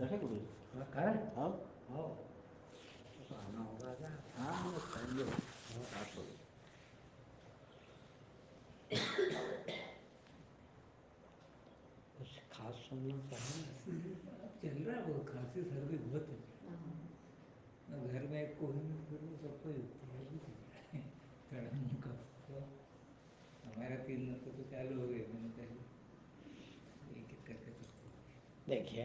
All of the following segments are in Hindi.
रखे गुरु जी थोड़ा कर आओ तो आना होगा क्या? हाँ बस टाइम जो रात हो गई। कुछ खास सुनना चाहेंगे? चल रहा है वो खांसी सर्दी बहुत है घर में एक कोई नहीं फिर वो सबको होती है भी चल रहा है थोड़ा मुँह का तो हमारा 3 हफ्ते तो चालू हो गए मैंने पहले एक एक करके सबको हो गए। देखिए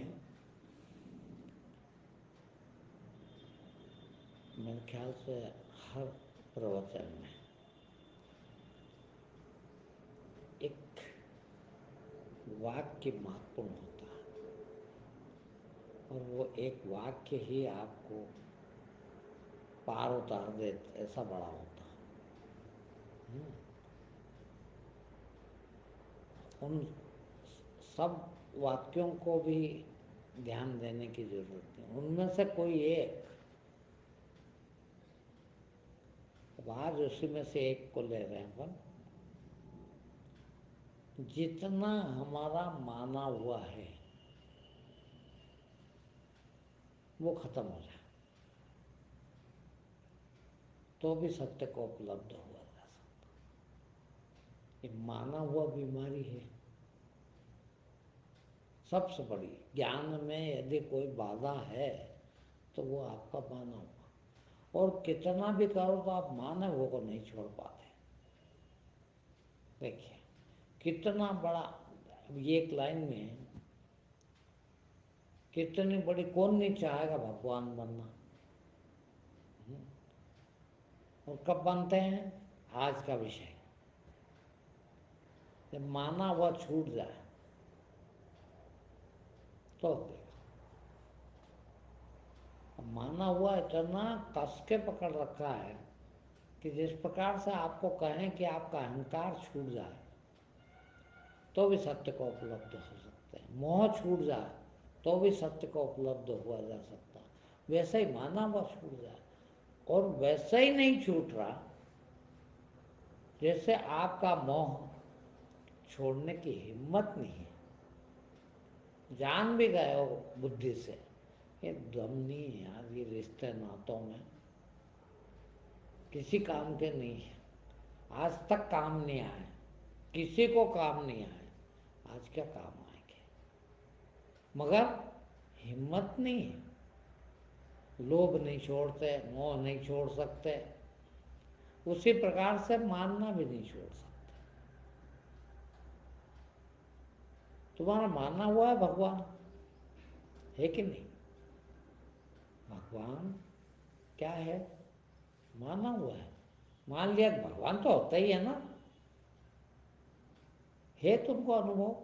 मेरे ख्याल से हर प्रवचन में एक वाक्य महत्वपूर्ण होता है और वो एक वाक्य ही आपको पार उतार दे ऐसा बड़ा होता है। उन सब वाक्यों को भी ध्यान देने की जरूरत है। उनमें से कोई एक, आज उसी में से एक को ले रहे हैं अपन, जितना हमारा माना हुआ है वो खत्म हो जाए तो भी सत्य को उपलब्ध हुआ जा सकता। ये माना हुआ बीमारी है सबसे बड़ी। ज्ञान में यदि कोई बाधा है तो वो आपका माना हुआ, और कितना भी करो तो आप माने हुए को नहीं छोड़ पाते। देखिए कितना बड़ा, ये एक लाइन में है, कितनी बड़ी, कौन नहीं चाहेगा भगवान बनना। और कब बनते हैं? आज का विषय जब माना हुआ छूट जाए तो देगा। माना हुआ इतना कस के पकड़ रखा है कि जिस प्रकार से आपको कहें कि आपका अहंकार छूट जाए तो भी सत्य को उपलब्ध हो सकते हैं, मोह छूट जाए तो भी सत्य को उपलब्ध हुआ जा सकता है, वैसे ही माना हुआ छूट जाए। और वैसे ही नहीं छूट रहा जैसे आपका मोह छोड़ने की हिम्मत नहीं है। जान भी गए हो बुद्धि से ये दम नहीं है यार, ये रिश्ते नातों में किसी काम के नहीं है, आज तक काम नहीं आए, किसी को काम नहीं आए, आज क्या काम आएंगे। मगर हिम्मत नहीं है, लोभ नहीं छोड़ते, मोह नहीं छोड़ सकते, उसी प्रकार से मानना भी नहीं छोड़ सकते। तुम्हारा मानना हुआ है भगवान है कि नहीं? भगवान क्या है? माना हुआ है। मान लिया भगवान तो होता ही है ना, है तुमको अनुभव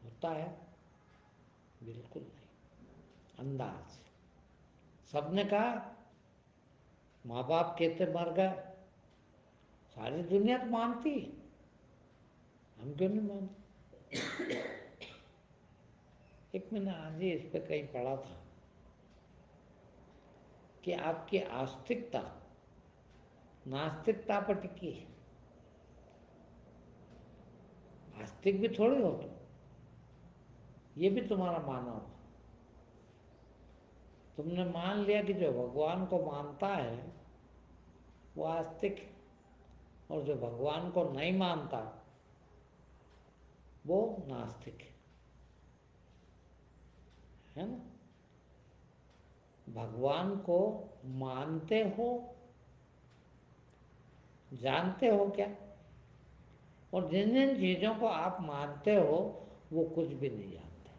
होता है? बिल्कुल नहीं, अंदाज। सबने कहा माँ बाप कहते मर गए, सारी दुनिया तो मानती है, हम क्यों नहीं मानते? एक मैंने आज ही इस पे कहीं पढ़ा था कि आपकी आस्तिकता नास्तिकता पर टिकी है। आस्तिक भी थोड़ी हो तुम, ये भी तुम्हारा माना हो। तुमने मान लिया कि जो भगवान को मानता है वो आस्तिक है, और जो भगवान को नहीं मानता वो नास्तिक है ना। भगवान को मानते हो, जानते हो क्या? और जिन जिन चीजों को आप मानते हो वो कुछ भी नहीं जानते।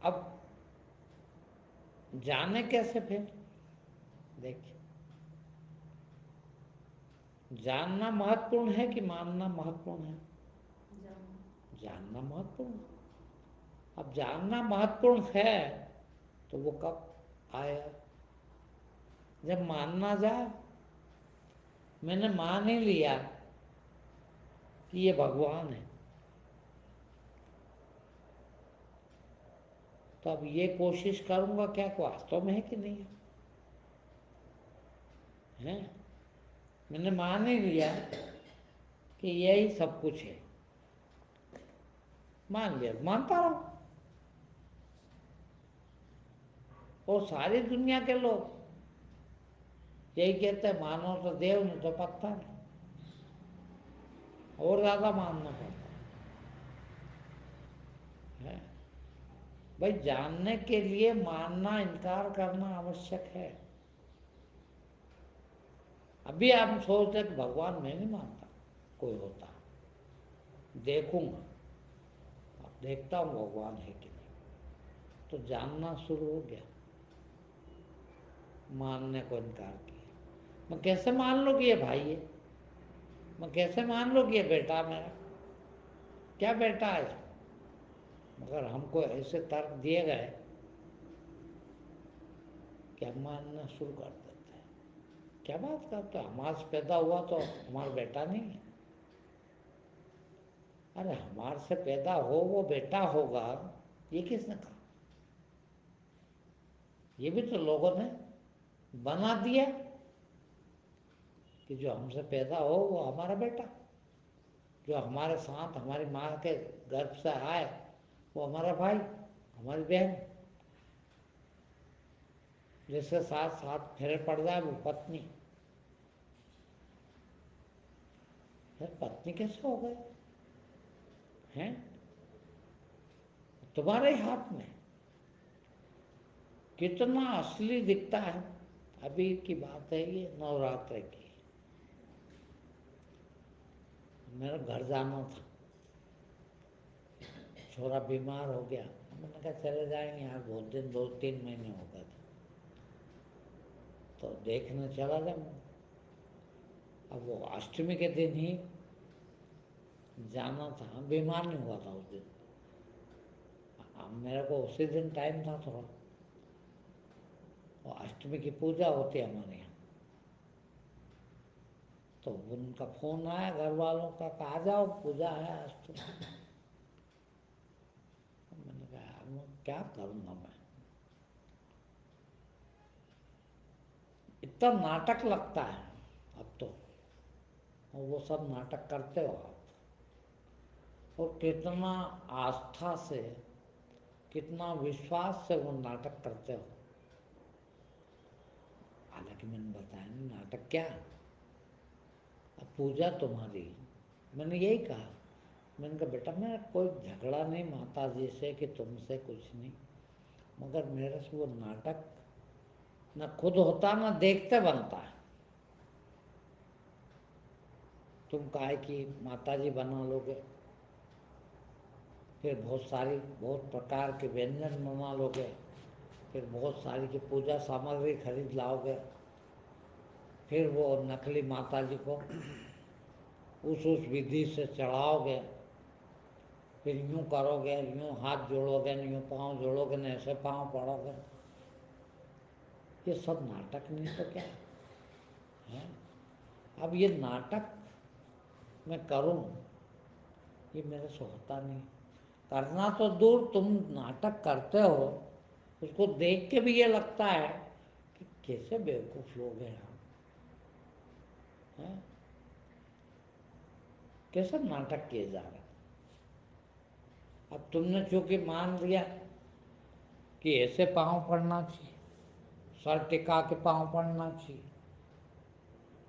अब जाने कैसे फिर? देखिए, जानना महत्वपूर्ण है कि मानना महत्वपूर्ण है? जानना महत्वपूर्ण है। अब जानना महत्वपूर्ण है तो वो कब आएगा? जब मानना जाए। मैंने मान ही लिया कि ये भगवान है, तो अब ये कोशिश करूंगा क्या वास्तव में है कि नहीं है? मैंने मान ही लिया कि यही सब कुछ है, मान लिया, मानता रहो। और सारी दुनिया के लोग यही कहते हैं, मानो तो देव नहीं तो पत्थर। और ज्यादा मानना पड़ता है भाई। जानने के लिए मानना, इनकार करना आवश्यक है। अभी आप सोचते कि भगवान मैं नहीं मानता कोई होता, देखूंगा, अब देखता हूँ भगवान है कि नहीं, तो जानना शुरू हो गया, मानने को इनकार किया। मैं कैसे मान लो कि ये भाई है? मैं कैसे मान लो कि ये बेटा मेरा? क्या बेटा है इसमें? मगर हमको ऐसे तर्क दिए गए कि हम मानना शुरू कर देते हैं। क्या बात करते हो, हमारे से पैदा हुआ तो हमारा बेटा नहीं है? अरे हमारे से पैदा हो वो बेटा होगा, ये किसने कहा? ये भी तो लोगों ने बना दिया कि जो हमसे पैदा हो वो हमारा बेटा, जो हमारे साथ हमारी माँ के गर्भ से आए वो हमारा भाई, हमारी बहन, जिसके साथ साथ फेरे पड़ जाए वो पत्नी। यार पत्नी कैसे हो गए हैं? तुम्हारे हाथ में कितना असली दिखता है। अभी की बात है ये, नवरात्र की, मेरा घर जाना था, छोरा बीमार हो गया, मैंने कहा चले जाएंगे यार, बहुत दिन, 2-3 महीने हो गए थे, तो देखने चला जाऊँ। अब वो अष्टमी के दिन ही जाना था, बीमार नहीं हुआ था उस दिन, अब मेरे को उसी दिन टाइम था थोड़ा, और अष्टमी की पूजा होती है हमारे यहाँ, तो उनका फोन आया घर वालों का, आ जाओ पूजा है आज तो। मैंने कहा यार मैं क्या करूँगा, मैं इतना नाटक लगता है अब तो, और वो सब नाटक करते हो आप, और कितना आस्था से, कितना विश्वास से वो नाटक करते हो। हालांकि मैंने बताया नहीं नाटक क्या, अब पूजा तुम्हारी, मैंने यही कहा, मैंने कहा बेटा मेरा कोई झगड़ा नहीं माता जी से कि तुमसे कुछ नहीं, मगर मेरे से वो नाटक न खुद होता न देखते बनता है। तुम काहे की माता जी बना लोगे, फिर बहुत प्रकार के व्यंजन बना लोगे, फिर बहुत सारी की पूजा सामग्री खरीद लाओगे, फिर वो नकली माता जी को उस विधि से चढ़ाओगे, फिर यूँ करोगे, यूँ हाथ जोड़ोगे, यूँ पाँव जोड़ोगे, न ऐसे पाँव पड़ोगे। ये सब नाटक नहीं तो क्या है? अब ये नाटक मैं करूं, ये मेरे से होता नहीं। करना तो दूर, तुम नाटक करते हो, उसको देख के भी ये लगता है कि कैसे बेवकूफ लोग हैं हम, हैं? कैसे नाटक किए जा रहे हैं। अब तुमने चूंकि मान लिया कि ऐसे पाँव पड़ना चाहिए, सर टिका के पाँव पड़ना चाहिए,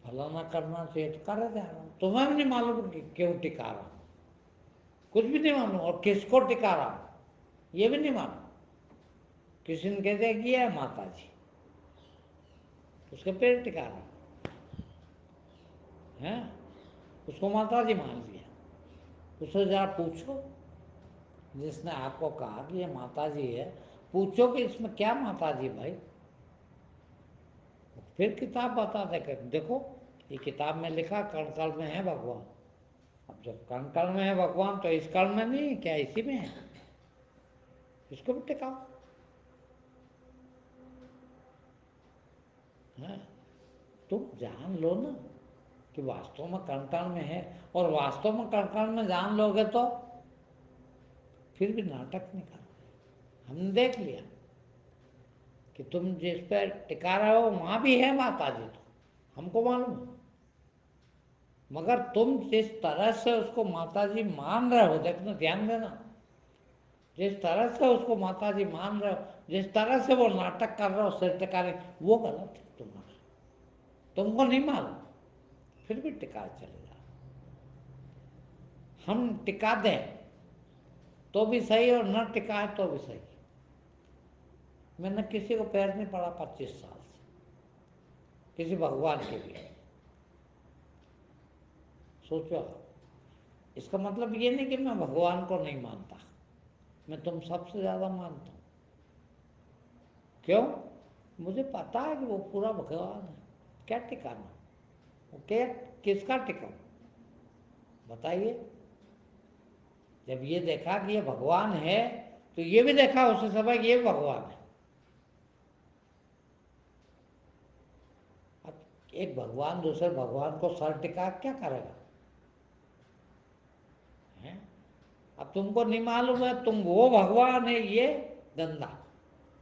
फलाना करना चाहिए, तो करे जा रहा हूँ। तुम्हें भी नहीं मालूम कि क्यों टिका रहा हूँ, कुछ भी नहीं मालूम, और किसको टिका रहा हूँ ये भी नहीं मालूम। किसी ने कह दिया कि ये है माता जी, उसके पैर टिका रहा है, उसको माता जी मान लिया। उससे जरा पूछो, जिसने आपको कहा कि ये माता जी है, पूछो कि इसमें क्या माता जी भाई। फिर किताब बता दे कर देखो, ये किताब में लिखा कण कण में है भगवान। अब जब कण कण में है भगवान तो इस कण में नहीं है क्या, इसी में है, इसको भी टिकाओ है। तुम जान लो ना कि वास्तव में कण कण में है, और वास्तव में कण कण में जान लोगे तो फिर भी नाटक नहीं करोगे। हमने देख लिया कि तुम जिस पर टिका रहे हो वहां भी है माता जी, तो हमको मालूम है, मगर तुम जिस तरह से उसको माता जी मान रहे हो, देखना ध्यान देना, जिस तरह से उसको माता जी मान रहे हो, जिस तरह से वो नाटक कर रहे हो सिर टिका रहे, वो गलत है तुम्हारा। तुमको नहीं मालूम, फिर भी टिका चले जाओ। हम टिका दें तो भी सही और न टिकाए तो भी सही। मैंने किसी को पैर नहीं पड़ा 25 साल से, किसी भगवान के भी। सोचो, इसका मतलब ये नहीं कि मैं भगवान को नहीं मानता, मैं तुम सबसे ज्यादा मानता हूं। क्यों? मुझे पता है कि वो पूरा भगवान है। क्या टिकाना? वो क्या, किसका टिकाऊं बताइए? जब ये देखा कि ये भगवान है तो ये भी देखा उसी समय ये भगवान है। अब एक भगवान दूसरे भगवान को सर टिका क्या करेगा? है? अब तुमको नहीं मालूम है, तुम वो भगवान है, ये गंदा,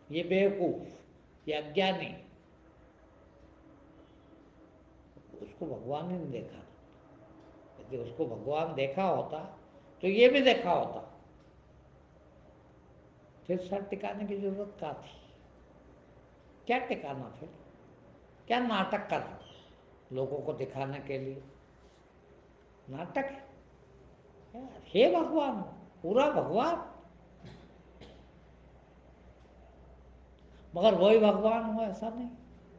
ये बेवकूफ, ये अज्ञानी। उसको भगवान ने नहीं देखा। यदि उसको भगवान देखा होता तो ये भी देखा होता, फिर सर टिकाने की जरूरत क्या थी? क्या टिकाना फिर? क्या नाटक कर रहा लोगों को दिखाने के लिए? नाटक है। हे भगवान, पूरा भगवान, मगर वही भगवान हो ऐसा नहीं।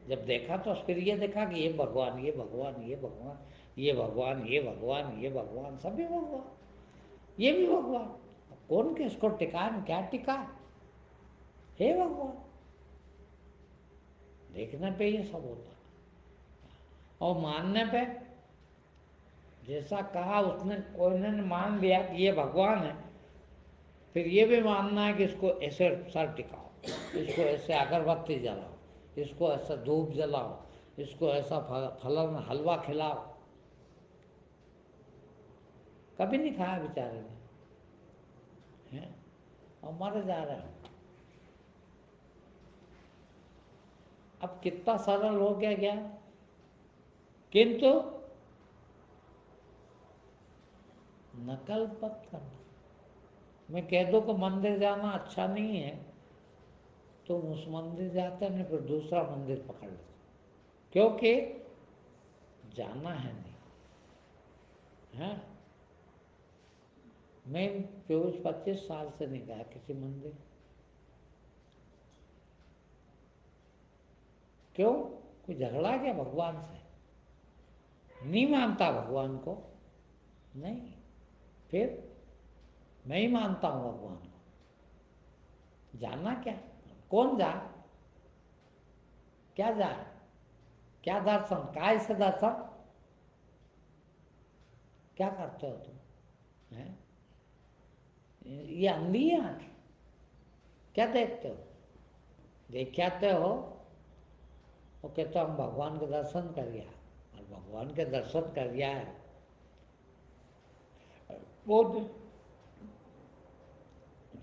जब देखा तो फिर ये देखा कि ये भगवान, ये भगवान, ये भगवान, ये भगवान, ये भगवान, ये भगवान, सभी भगवान, ये भी भगवान। कौन किसको टिकाए, क्या टिकाए? हे भगवान। देखने पे ये सब होता और मानने पे, जैसा कहा उसने, कोई ने मान लिया कि ये भगवान है, फिर ये भी मानना है कि इसको ऐसे सर टिकाओ, इसको ऐसे अगरबत्ती जलाओ, इसको ऐसा धूप जलाओ, इसको ऐसा फलन हलवा खिलाओ। कभी नहीं खाया बेचारे ने, हैं? और मर जा रहे हैं। अब कितना सरल हो गया ज्ञान, किंतु नकल मत करना। मैं कह दूं कि मंदिर जाना अच्छा नहीं है, तुम उस मंदिर जाते नहीं, फिर दूसरा मंदिर पकड़ लो, क्योंकि जाना है नहीं है। मैं 24-25 साल से नहीं गया किसी मंदिर। क्यों? कोई झगड़ा क्या भगवान से? नहीं मानता भगवान को? नहीं। फिर मैं ही मानता हूं भगवान को। जानना क्या? कौन जाए? क्या जाए? क्या दर्शन? काय से दर्शन? क्या करते हो तुम? हैं? ये अंधी है आंख? क्या देखते हो? देख आते हो, वो कहते हम भगवान के दर्शन कर गया, और भगवान के दर्शन कर गया है वो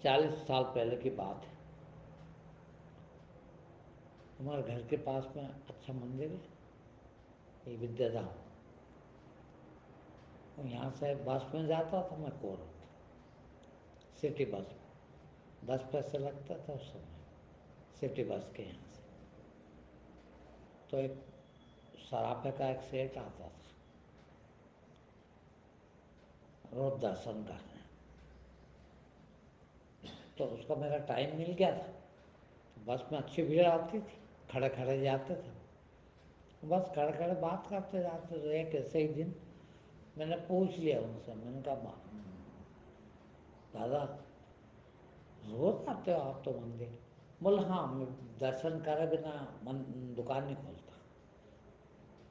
40 साल पहले की बात है। हमारे घर के पास में अच्छा मंदिर है, ये विद्याधाम। और यहाँ से बस में जाता था मैं कोरट, सिटी बस में 10 पैसे लगता था उस समय, सिटी बस के यहाँ से। तो एक सराफे का एक सेठ आता था रोज दर्शन करने, तो उसका मेरा टाइम मिल गया था। तो बस में अच्छी भीड़ आती थी, खड़े खड़े जाते थे, बस खड़े खड़े बात करते जाते। तो एक ऐसे ही दिन मैंने पूछ लिया उनसे, मैंने कहा दादा रोज आते हो आप तो मंदिर? बोले हाँ, मैं दर्शन करे बिना दुकान नहीं खोलता,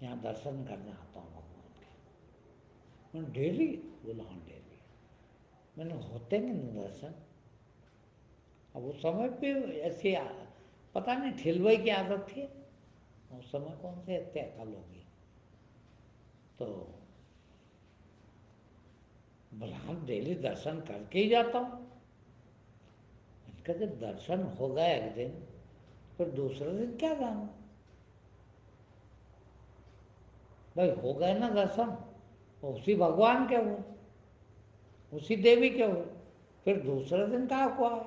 यहाँ दर्शन करने आता हूँ भगवान के। मैंने डेली? बोला हाँ डेली। मैंने होते नहीं दर्शन। अब उस समय पे ऐसी पता नहीं ठिलवाई की आदत थी, उस समय कौन से इतने अकल होगी। तो बोला हम डेली दर्शन करके ही जाता हूँ। इनका जब दर्शन हो गया एक दिन, फिर दूसरे दिन क्या जाना? भाई हो गए ना दर्शन, उसी भगवान के हुए, उसी देवी के हुए, फिर दूसरे दिन का हुआ है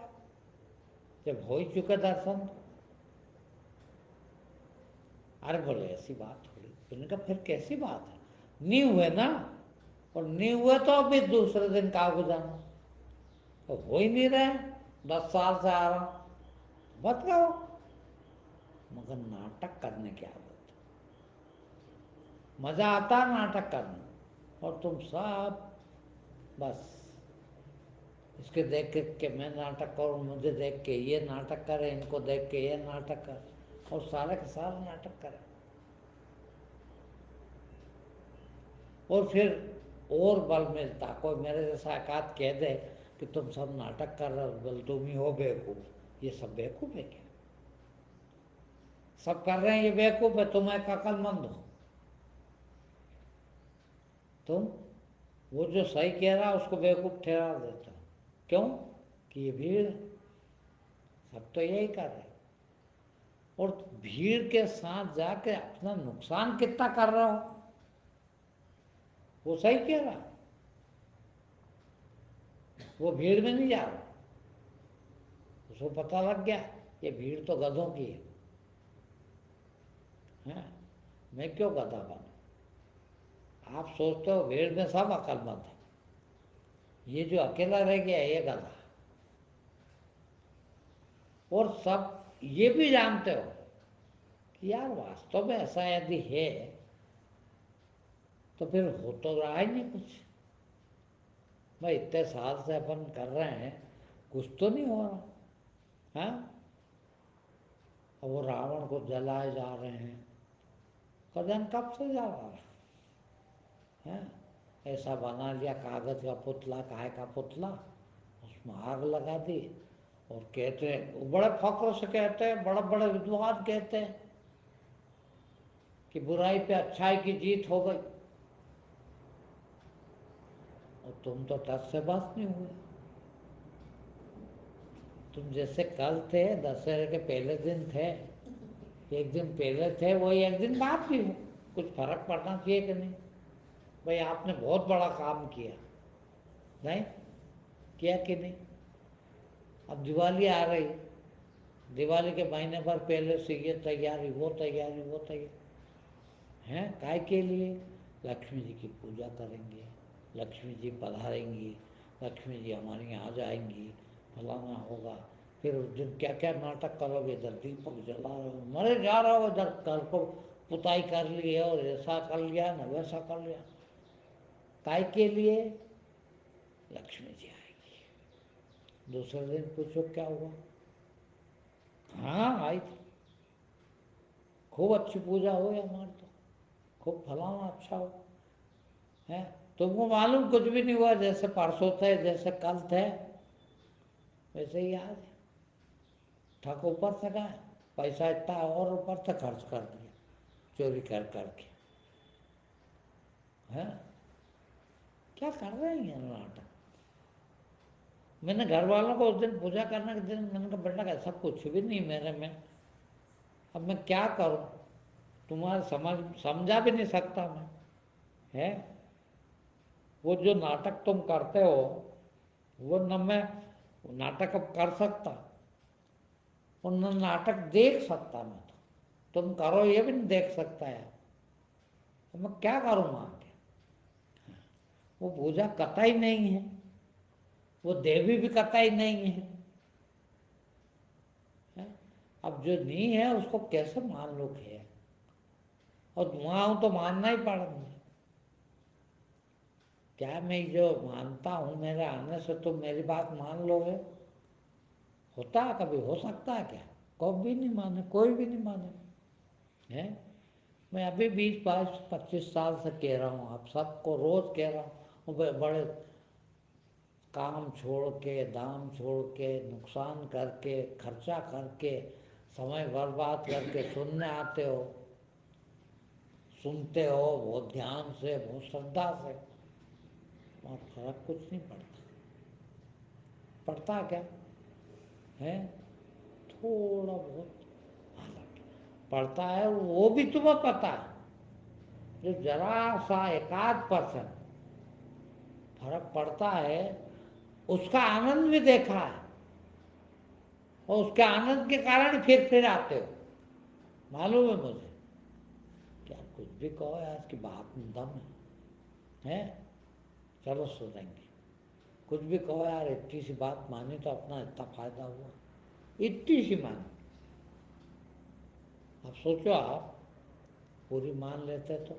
जब हो ही चुके दर्शन। अरे बोले ऐसी बात थोड़ी। मैंने कहा फिर कैसी बात है, नहीं हुए ना, और नहीं हुए तो अभी दूसरे दिन का को जाना, तो हो ही नहीं रहे, 10 साल से आ रहा हूं, मत कहो। मगर नाटक करने की आदत, मजा आता है नाटक करने, और तुम सब बस इसके देख के मैं नाटक करूं, मुझे देख के ये नाटक करे, इनको देख के ये नाटक कर, और सारे के सारे नाटक करे। और फिर और बल मिलता, कोई मेरे जैसा एकाध कह दे कि तुम सब नाटक कर रहे हो, बोल तुम ही हो बेवकूफ। ये सब बेवकूफ है क्या? सब कर रहे हैं ये बेवकूफ है, तुम एक अक्लमंद हो। तुम वो जो सही कह रहा है उसको बेवकूफ ठहरा देते हो। क्यों? कि ये भीड़ है, सब तो यही कर रहे हैं। और भीड़ के साथ जाके अपना नुकसान कितना कर रहा हो, वो सही कह रहा, वो भीड़ में नहीं जा रहा, उसको पता लग गया ये भीड़ तो गधों की है, मैं क्यों गधा बनूं। आप सोचते हो भीड़ में सब अक्लमंद है, ये जो अकेला रह गया ये गधा। और सब ये भी जानते हो कि यार वास्तव में ऐसा यदि है तो फिर हो तो रहा ही नहीं कुछ। भाई इतने साल से अपन कर रहे हैं, कुछ तो नहीं हो रहा है। और वो रावण को जलाए जा रहे हैं, कदम कब से जा रहा है। ऐसा बना लिया कागज का पुतला, काय का पुतला, उसमें आग लगा दी। और कहते हैं, बड़े फख्र से कहते हैं, बड़े बड़े विद्वान कहते हैं कि बुराई पे अच्छाई की जीत हो गई। और तुम तो टस से बस नहीं हुए। तुम जैसे कल थे, दशहरे के पहले दिन थे, एक दिन पहले थे, वही एक दिन बाद भी हो, कुछ फर्क पड़ना चाहिए कि नहीं। भाई आपने बहुत बड़ा काम किया, नहीं किया कि नहीं। अब दिवाली आ रही, दिवाली के महीने भर पहले से ये तैयारी, वो तैयारी, वो तैयारी है, काय के लिए? लक्ष्मी जी की पूजा करेंगे, लक्ष्मी जी पधारेंगी, लक्ष्मी जी हमारे यहाँ आ जाएंगी, फलाना होगा। फिर उस दिन क्या क्या नाटक करोगे, इधर दीपक जला रहे हो, मरे जा रहे हो, इधर घर को पुताई कर ली है, और ऐसा कर लिया न वैसा कर लिया। काय के लिए? लक्ष्मी जी आएगी। दूसरे दिन पूछो क्या हुआ, हाँ आई थी, खूब अच्छी पूजा हुई हमारी, तो खूब फलाना अच्छा हो है। तुमको मालूम कुछ भी नहीं हुआ, जैसे परसों थे, जैसे कल थे, वैसे ही आज है। ठग ऊपर से गए, पैसा इतना और ऊपर से खर्च कर दिया, चोरी कर करके है। क्या कर रहे हैं नाटक। मैंने घर वालों को उस दिन पूजा करने के दिन मैंने कहा बेटा ऐसा कुछ भी नहीं मेरे में, अब मैं क्या करूं, तुम्हारे समझा भी नहीं सकता मैं है। वो जो नाटक तुम करते हो, वो न मैं नाटक अब कर सकता, और न नाटक देख सकता मैं, तो तुम करो ये भी नहीं देख सकता है, तो मैं क्या करूँगा आगे। वो पूजा कतई नहीं है, वो देवी भी कतई नहीं है। अब जो नहीं है उसको कैसे मान लो कि है, और वहाँ हूँ तो मानना ही पड़ा मुझे। क्या मैं जो मानता हूँ मेरे आने से तुम मेरी बात मान लोगे? होता है कभी, हो सकता है क्या? कभी भी नहीं माने, कोई भी नहीं माने है। मैं अभी 20, 22, 25 साल से कह रहा हूँ, आप सबको रोज कह रहा हूँ, बड़े काम छोड़ के, दाम छोड़ के, नुकसान करके, खर्चा करके, समय बर्बाद करके सुनने आते हो, सुनते हो बहुत ध्यान से, बहुत श्रद्धा से, और फर्क कुछ नहीं पड़ता। पड़ता क्या है? थोड़ा बहुत फर्क पड़ता है, वो भी तुम्हें पता है, जो जरा सा 1-8% फर्क पड़ता है, उसका आनंद भी देखा है, और उसके आनंद के कारण फिर आते हो, मालूम है मुझे। क्या कुछ भी कहो यार, इसकी बात में दम है? चलो सुनेंगे। कुछ भी कहो यार, इतनी सी बात मानी तो अपना इतना फायदा हुआ, इतनी सी मानी। अब सोचो आप पूरी मान लेते तो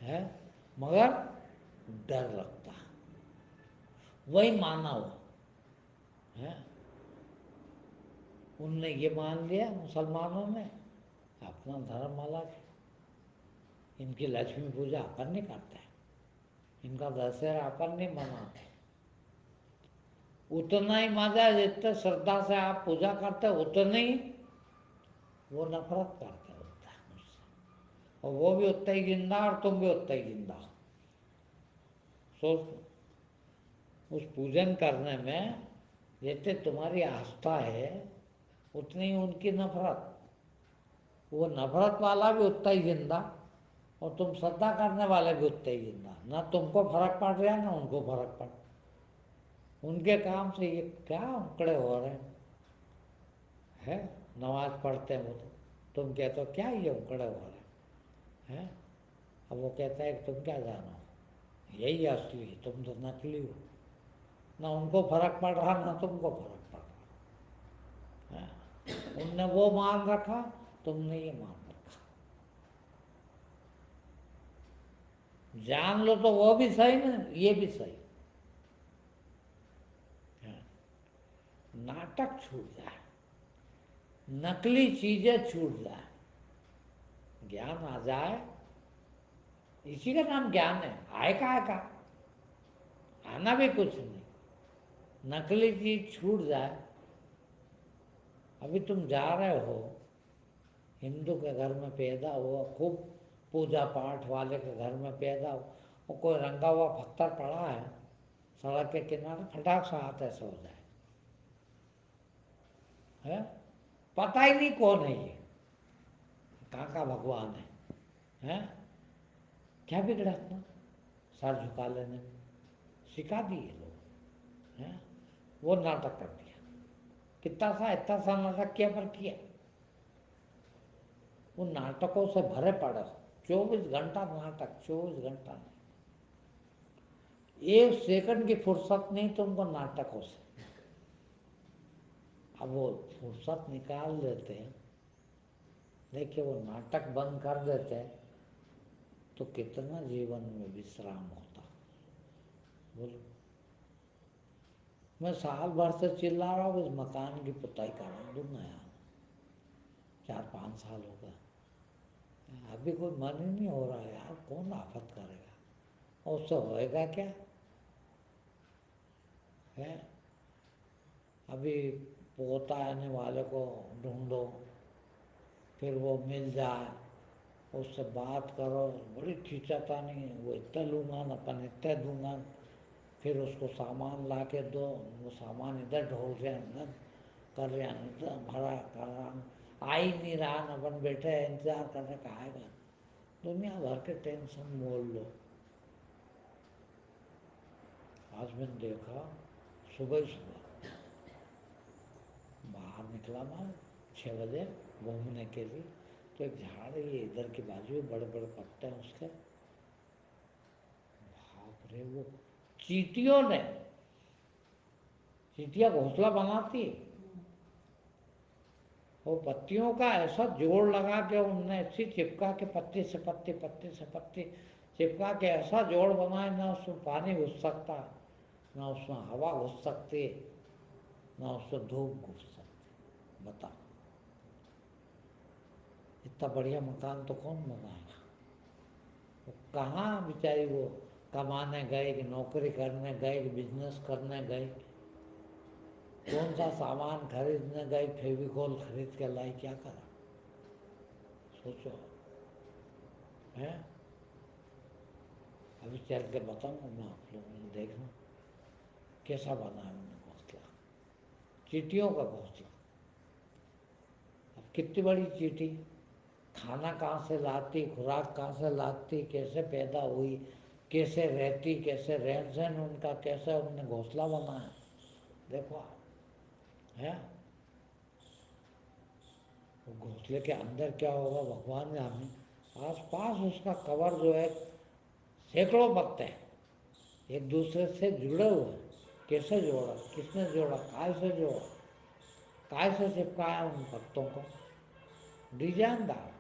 है, मगर डर लगता है। वही माना हुआ है। उनने ये मान लिया, मुसलमानों ने, अपना धर्म अलग है। इनकी लक्ष्मी पूजा अपन नहीं करते, इनका दशहरा अपन नहीं मनाते। उतना ही मजा है जितने श्रद्धा से आप पूजा करते उतने ही वो नफरत करते होता है मुझसे, और वो भी उतना ही जिंदा और तुम भी उतना ही जिंदा। सोच, उस पूजन करने में जितने तुम्हारी आस्था है उतनी उनकी नफरत। वो नफरत वाला भी उतना ही जिंदा, और तुम श्रद्धा करने वाले भी उतने ही जिंदा। ना तुमको फर्क पड़ रहा है ना उनको फर्क पड़। उनके काम से ये क्या उकड़े हो रहे हैं? नमाज पढ़ते हैं वो, तो तुम कहते हो क्या ये उकड़े हो रहे हैं? अब वो कहता है कि तुम क्या जानो, यही असली, तुम तो नकली हो। ना उनको फर्क पड़ रहा ना तुमको फर्क पड़ रहा है। उनने वो मान रखा, तुमने ये मान रखा। जान लो तो वो भी सही ना, ये भी सही। नाटक छूट जाए, नकली चीजें छूट जाए, ज्ञान आ जाए। इसी का नाम ज्ञान है। आए का आना भी कुछ नहीं, नकली चीज छूट जाए। अभी तुम जा रहे हो, हिंदू के घर में पैदा हुआ, खूब पूजा पाठ वाले के घर में पैदा हुआ, और कोई रंगा हुआ पत्थर पड़ा है सड़क के किनारे, फटाक से हाथ ऐसे हो जाए, है? पता ही नहीं कौन है ये, कहाँ का भगवान है? क्या बिगड़ा इतना सर झुका लेने में? सिखा दिए लोग, हैं? वो नाटक कर दिया, इतना सा नाटक किया, पर किया। उन नाटकों से भरे पड़े हो, 24 घंटा नाटक, 24 घंटा नहीं, एक सेकंड की फुर्सत नहीं तुमको नाटकों से। अब वो फुर्सत निकाल देते हैं, देखिए वो नाटक बंद कर देते हैं तो कितना जीवन में विश्राम होता। बोलो, मैं साल भर से चिल्ला रहा हूँ इस मकान की पुताई करा दूंगा यार, 4-5 साल हो गए, अभी कोई मन ही नहीं हो रहा यार, कौन आफत करेगा, और उससे होएगा क्या है? अभी पोता आने वाले को ढूंढो, फिर वो मिल जाए, उससे बात करो, बड़ी खींचातानी है, वो इतना लूँगा न, अपन इतना दूंगा, फिर उसको सामान ला के दो, वो सामान इधर ढोल रहे अंदर कर रहे अंदर भरा कर रहा, आ ही नहीं रहा न, अपन बैठे इंतजार कर रहे कहाँ आएगा। दुनिया भर के टेंशन मोल लो। आज मैंने देखा, सुबह ही सुबह बाहर निकला मैं 6 बजे घूमने के लिए, तो एक झाड़ है ये इधर की बाजू में, बड़े बड़े पत्ते हैं उसके, बाप रे, वो चींटियों ने, चींटियां घोंसला बनाती है, वो पत्तियों का ऐसा जोड़ लगा के उनने ऐसी चिपका के, पत्ते से पत्ते, पत्ते से पत्ते चिपका के ऐसा जोड़ बनाए, ना उसमें पानी घुस सकता, ना उसमें हवा घुस सकती, ना उसमें धूप घुस सकती। बता, इतना बढ़िया मकान तो कौन बनाएगा? वो कहाँ बेचारी वो कमाने गए कि नौकरी करने गए कि बिजनेस करने गए, कौन सा सामान खरीदने गए, फेविकोल खरीद के लाई, क्या करा? सोचो, है? अभी चल के बताऊंगा मैं, आप लोगों ने देखना कैसा बना है उन्होंने घोंसला, चींटियों का घोंसला। अब कितनी बड़ी चींटी खाना कहाँ से लाती, खुराक कहाँ से लाती, कैसे पैदा हुई, कैसे रहती, कैसे रहन सहन उनका, कैसे उनने घोंसला बनाया, देखो आप, है। वो घोंसले के अंदर क्या होगा भगवान जाने। आस पास उसका कवर जो है सैकड़ों पत्ते हैं, एक दूसरे से जुड़े हुए हैं। कैसे जोड़ा, किसने जोड़ा, काय से जोड़ा, काय से चिपकाया उन पत्तों को, डिजाइनदार,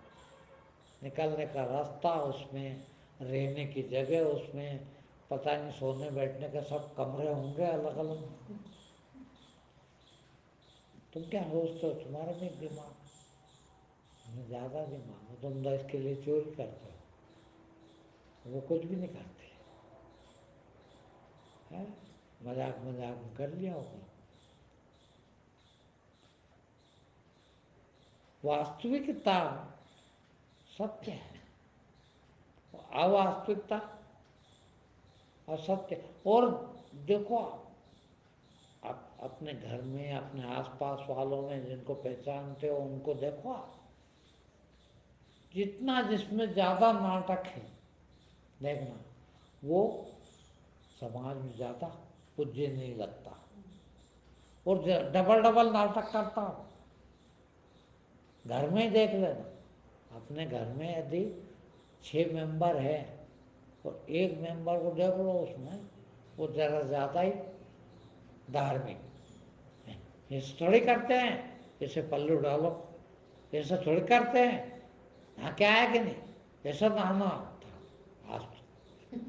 निकलने का रास्ता उसमें, रहने की जगह उसमें, पता नहीं सोने बैठने के सब कमरे होंगे अलग अलग। तुम क्या सोचते हो तुम्हारे में दिमाग, तुम्हें ज़्यादा दिमाग है, तुम तो इसके लिए चोरी करते हो, वो कुछ भी नहीं करते है। मजाक मजाक में कर लिया होगा। वास्तविकता सत्य है, अवास्तविकता असत्य। और देखो आप अपने घर में, अपने आसपास वालों में जिनको पहचानते हो उनको देखो आप, जितना जिसमें ज्यादा नाटक है देखना, वो समाज में ज्यादा पूज्य नहीं लगता। और डबल डबल नाटक करता हो, घर में ही देख लेना, अपने घर में यदि 6 मेंबर है और एक मेंबर को देख लो उसमें वो जरा ज्यादा ही धार्मिक, ऐसे थोड़ी करते हैं, इसे पल्लू डालो, ऐसा थोड़ी करते हैं, हाँ क्या है कि नहीं, ऐसा नहाना था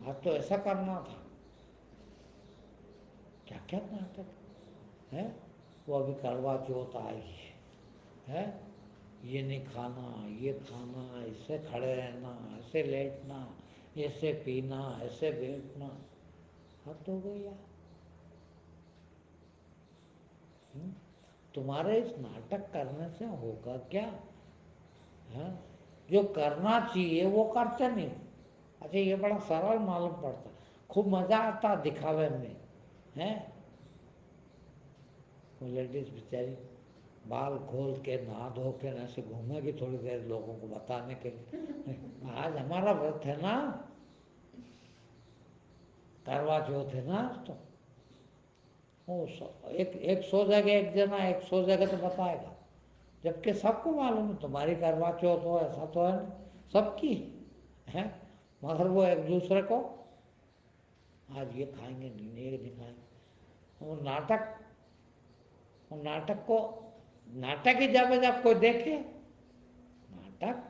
आज तो ऐसा करना था, क्या क्या नाटक है। वो अभी करवा चौथ आई है, ये नहीं खाना, ये खाना, ऐसे खड़े रहना, ऐसे लेटना, ऐसे पीना, ऐसे बैठना, हद हो गई यार। हम्म? तुम्हारे इस नाटक करने से होगा क्या है? जो करना चाहिए वो करते नहीं। अच्छा ये बड़ा सरल मालूम पड़ता, खूब मजा आता दिखावे में, है। वो लेडीज बेचारी बाल खोल के नहा धो के ऐसे घूमेगी थोड़ी देर लोगों को बताने के लिए, आज हमारा व्रत है ना, करवा चौथ है ना आज तो। एक सो जगह एक जना, एक सौ जगह तो बताएगा, जबकि सबको मालूम है तुम्हारी करवा चौथ हो, ऐसा तो है नहीं, सबकी है। मगर वो एक दूसरे को आज ये खाएंगे नहीं, ये नहीं खाएंगे, वो नाटक, वो नाटक को, नाटक ही जब कोई देखे, नाटक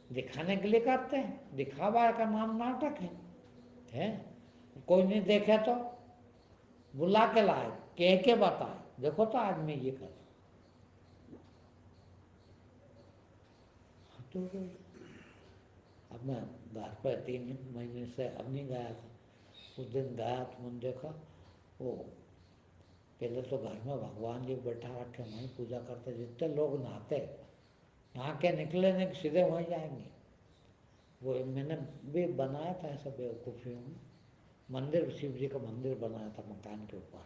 दिखाने के लिए करते हैं, दिखावा का नाम नाटक है। कोई नहीं देखे तो बुला के लाए, कह के बताए, देखो तो आज मैं ये कर, तो अब मैं घर पर 3 महीने से अब नहीं गया था, उस दिन गया तो मैंने देखा वो पहले तो घर में भगवान जी बैठा रखे, वहीं पूजा करते, जितने लोग नहाते नहा के निकले नहीं सीधे वहीं जाएंगे। वो मैंने भी बनाया था ऐसा बेवकूफ़ियों में, मंदिर, शिव जी का मंदिर बनाया था मकान के ऊपर।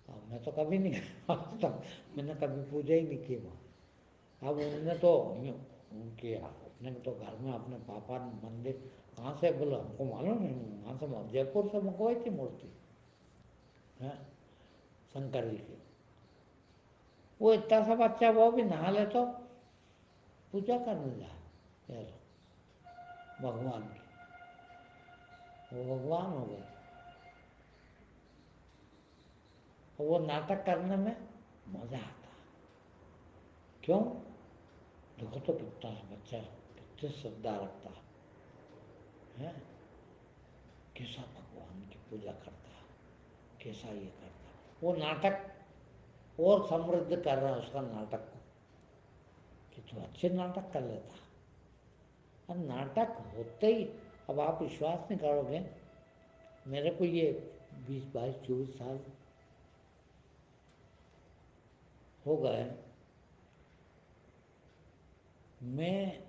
अब मैं तो कभी नहीं गया आज तक, मैंने कभी पूजा ही नहीं की वहाँ। अब उन्होंने तो किया, अपने तो घर में अपने पापा ने मंदिर, कहाँ से बोला हमको मालूम नहीं, वहाँ से जयपुर से मंगवाई थी मूर्ति है शंकर जी की। वो इतना सा बच्चा वो भी नहा ले तो पूजा करने जाए यार, भगवान की, वो भगवान हो गए। और वो नाटक करने में मजा आता है, क्यों, देखो तो कितना बच्चा कितने श्रद्धा रखता है, कैसा भगवान की पूजा करता है, कैसा ये करता है, वो नाटक और समृद्ध कर रहा है उसका नाटक को, कि तू अच्छे नाटक कर लेता है। और नाटक होते ही, अब आप विश्वास नहीं करोगे, मेरे को ये 20, 22, 24 साल हो गए, मैं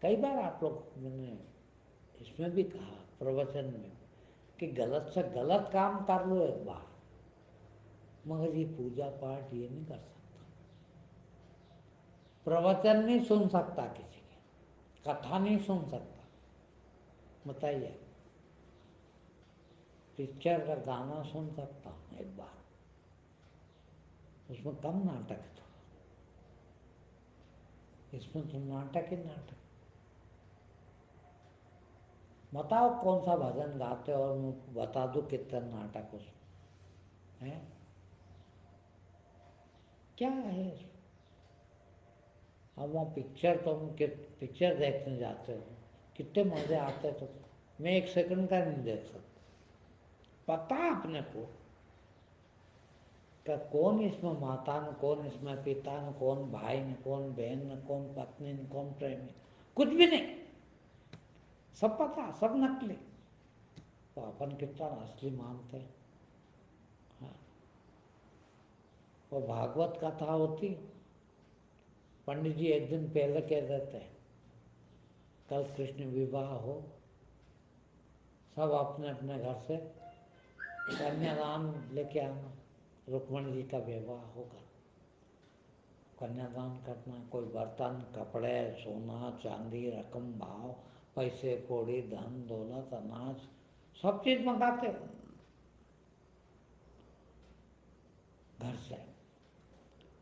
कई बार आप लोग, मैंने इसमें भी कहा प्रवचन में, कि गलत से गलत काम कर लो एक बार, मगर ये पूजा पाठ ये नहीं कर सकता, प्रवचन नहीं सुन सकता, किसी की कथा नहीं सुन सकता, बताइए, पिक्चर का गाना सुन सकता हूँ एक बार, उसमें कम नाटक है थोड़ा, इसमें तो नाटक ही नाटक। बताओ कौन सा भजन गाते हो और मैं बता दूँ कितना नाटक उसमें है, क्या है इसमें? अब वहाँ पिक्चर तो हम पिक्चर देखने जाते हो, कितने मजे आते तो मैं एक सेकंड का नहीं देख सकता। पता है अपने को कि कौन इसमें माता न, कौन इसमें पिता न, कौन भाई न, कौन बहन न, कौन पत्नी न, कौन प्रेमी, कुछ भी नहीं, सब पता, सब नकली। तो अपन कितना असली मानते हैं। हाँ। और भागवत कथा होती, पंडित जी एक दिन पहले कह देते हैं कल कृष्ण विवाह हो, सब अपने अपने घर से कन्यादान लेके आना, रुक्मणी जी का विवाह होगा, कन्यादान करना, कोई बर्तन, कपड़े, सोना चांदी, रकम भाव, पैसे कौड़ी, धन दौलत, अनाज, सब चीज मंगाते हो घर से,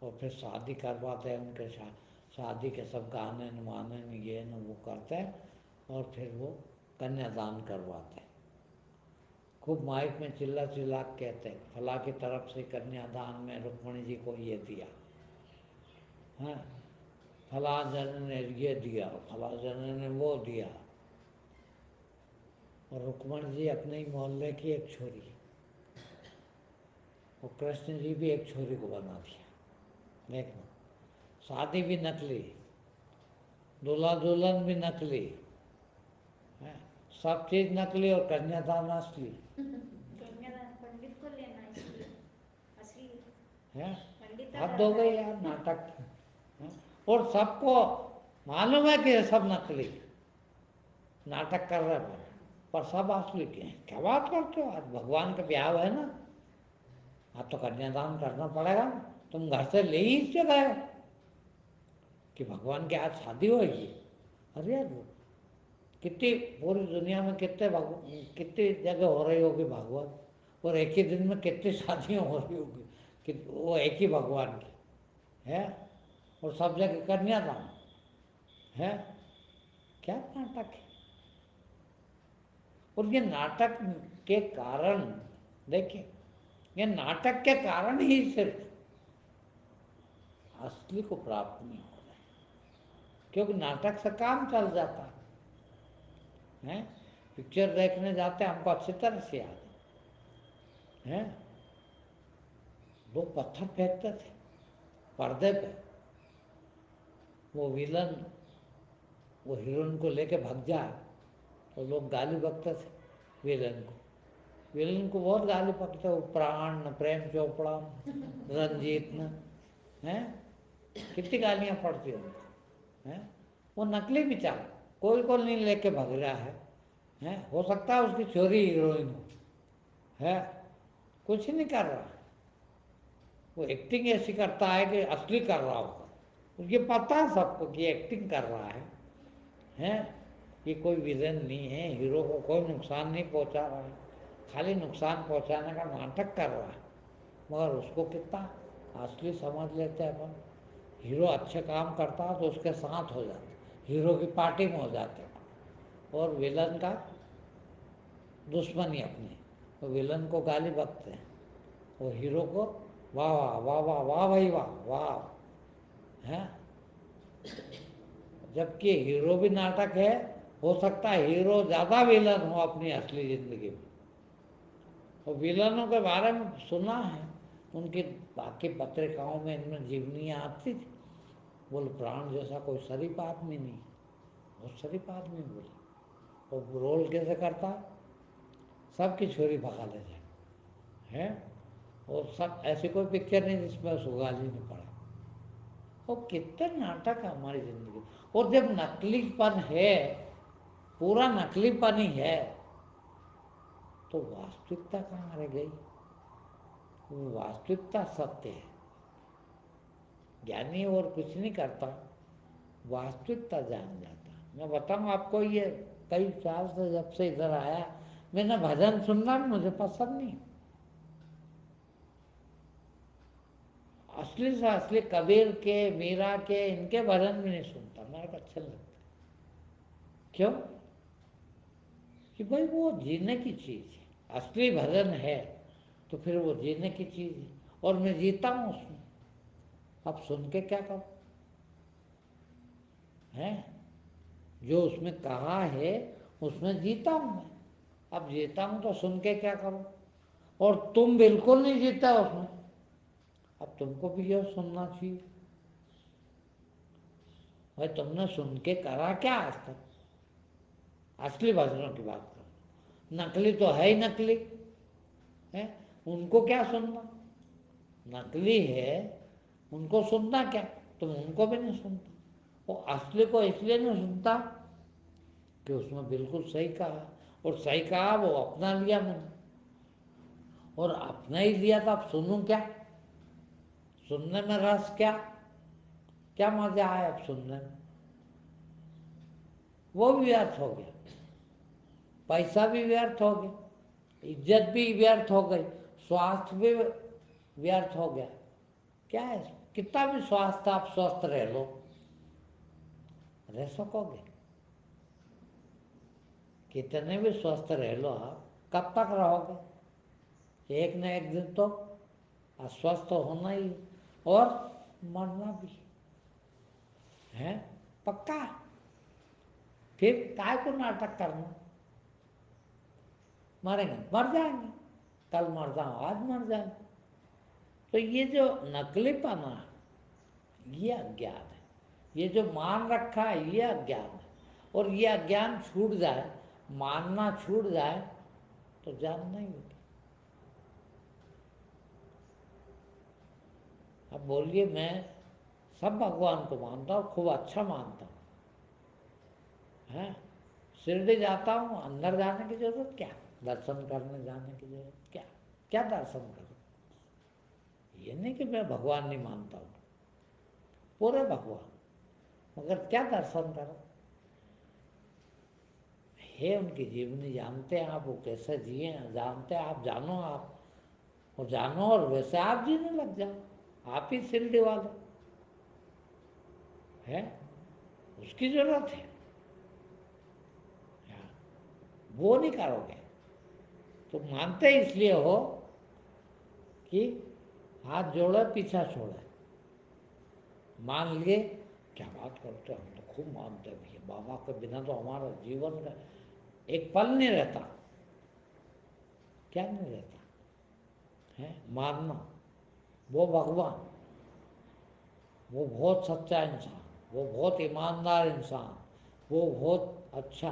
और फिर शादी करवाते हैं उनके साथ, शादी के सब गाने न वाने न ये न वो करते हैं, और फिर वो कन्यादान करवाते हैं। खूब माइक में चिल्ला चिल्ला के कहते हैं फला की तरफ से कन्यादान में रुक्मणी जी को ये दिया, हाँ, फला जन ने ये दिया, फला जन ने वो दिया। और रुक्मणी जी अपने ही मोहल्ले की एक छोरी, और कृष्ण जी भी एक छोरी को बना दिया। देखना, शादी भी नकली, दूल्हा दुल्हन भी नकली है, सब चीज नकली, और कन्यादान असली कन्यादान पंडित को लेना इसलिए असली है। पंडित हद हो गई यार नाटक की, है? और सबको मालूम है कि ये सब नकली नाटक कर रहे हैं, पर सब असली के हैं। क्या बात करते हो, आज भगवान का ब्याह है ना, आज तो कन्यादान करना पड़ेगा ना, तुम घर से ले ही इससे गए हो कि भगवान की आज शादी होगी। अरे यार, कितनी पूरी दुनिया में कितनी जगह हो रही होगी भागवत, और एक ही दिन में कितनी शादियाँ हो रही होगी कि वो एक ही भगवान की है, और सब जगह कन्यादान है। क्या नाटक है। और ये नाटक के कारण, देखिए, ये नाटक के कारण ही सिर्फ असली को प्राप्त नहीं हो रहा है, क्योंकि नाटक से काम चल जाता है। पिक्चर देखने जाते हैं, हमको अच्छी तरह से याद है, लोग पत्थर फेंकते थे पर्दे पे, वो विलन वो हीरोइन को लेके भाग जाए तो लोग गाली बकते थे विलन को। विलन को बहुत गाली बकते, वो प्राण न, प्रेम चोपड़ा, रंजीत न, है, कितनी गालियां पड़ती हैं उनको, है। वो नकली बेचारा, कोई को नहीं लेके भाग रहा है, हो सकता है उसकी चोरी हीरोइन हो, है, कुछ नहीं कर रहा, वो एक्टिंग ऐसी करता है कि असली कर रहा होगा, ये पता है सबको कि एक्टिंग कर रहा है, ये कोई विलन नहीं है, हीरो को कोई नुकसान नहीं पहुंचा रहा है, खाली नुकसान पहुंचाने का नाटक कर रहा है, मगर उसको कितना असली समझ लेते हैं अपन। हीरो अच्छे काम करता है तो उसके साथ हो जाते, हीरो की पार्टी में हो जाते, और विलन का दुश्मनी अपनी, तो विलन को गाली बकते हैं, और हीरो को वाह वाह वाह वाह वाह भाई वाह वाह, है। जबकि हीरो भी नाटक है, हो सकता है हीरो ज्यादा विलन हो अपनी असली जिंदगी में। और विलनों के बारे में सुना है, उनकी बाकी पत्रिकाओं में इनमें जीवनियाँ आती थी, बोले प्राण जैसा कोई शरीफ आदमी नहीं, बहुत शरीफ आदमी बोले, और रोल कैसे करता, सबकी छोरी भगा ले जाए, है, और सब ऐसी कोई पिक्चर नहीं जिसमें उसको गाली नहीं पड़ा। और कितने नाटक है हमारी जिंदगी। और जब नकलीपन है, पूरा नकलीपन ही है, तो वास्तविकता कहाँ रह गई। वो वास्तविकता सत्य है, ज्ञानी और कुछ नहीं करता, वास्तविकता जान जाता। मैं बताऊं आपको, ये कई साल से जब से इधर आया मैंने भजन सुनना मुझे पसंद नहीं। असली से असली कबीर के, मीरा के, इनके भजन भी नहीं सुनता, मेरे को अच्छे लगते। क्यों? कि भाई वो जीने की चीज है, असली भजन है तो फिर वो जीने की चीज है, और मैं जीता हूँ उसमें। अब सुन के क्या करूं? है जो उसमें कहा है उसमें जीता हूं मैं। अब जीता हूं तो सुन के क्या करूं? और तुम बिल्कुल नहीं जीता उसमें, अब तुमको भी ये सुनना चाहिए। भाई तुमने सुन के करा क्या आज तक? असली भजनों की बात करो, नकली तो है ही नकली है, उनको क्या सुनना? नकली है उनको सुनना क्या? तुम उनको भी नहीं सुनता। वो असली को इसलिए नहीं सुनता कि उसमें बिल्कुल सही कहा, और सही कहा वो अपना लिया मैंने, और अपना ही लिया तो अब सुनूं क्या? सुनने में रस क्या? क्या मजा आया अब सुनने में? वो भी व्यर्थ हो गया, पैसा भी व्यर्थ हो गया, इज्जत भी व्यर्थ हो गई, स्वास्थ्य भी व्यर्थ हो गया। क्या है इसमें? कितना भी स्वास्थ्य आप स्वस्थ रह लो, रह सकोगे? कितने भी स्वस्थ रह लो आप, कब तक रहोगे? एक न एक दिन तो अस्वस्थ होना ही, और मरना भी है पक्का। फिर काय को नाटक करना? मरेंगे, मर जाएंगे, कल मर जाओ, आज मर जाएंगे। तो ये जो नकलीपना है ये अज्ञान है, ये जो मान रखा है ये अज्ञान है। और ये अज्ञान छूट जाए, मानना छूट जाए तो जानना ही होगा। अब बोलिए, मैं सब भगवान को मानता हूँ, खूब अच्छा मानता हूँ, है शिरडी जाता हूँ, अंदर जाने की जरूरत क्या? दर्शन करने जाने की जरूरत क्या? क्या दर्शन करूँ? ये नहीं कि मैं भगवान नहीं मानता हूँ, पूरे भगवान, मगर क्या दर्शन करो? है उनकी जीवनी जानते हैं आप, वो कैसे जिए जानते हैं आप, जानो आप, और जानो और वैसे आप जीने लग जाओ। आप ही शिरडी वाले है, उसकी जरूरत है। हाँ, वो नहीं करोगे तो मानते इसलिए हो कि हाथ जोड़े पीछा छोड़े, मान लिए। क्या बात करते, हम तो खूब मानते हैं भैया, बाबा के बिना तो हमारा जीवन का एक पल नहीं रहता। क्या नहीं रहता है? मानना वो भगवान, वो बहुत सच्चा इंसान, वो बहुत ईमानदार इंसान, वो बहुत अच्छा,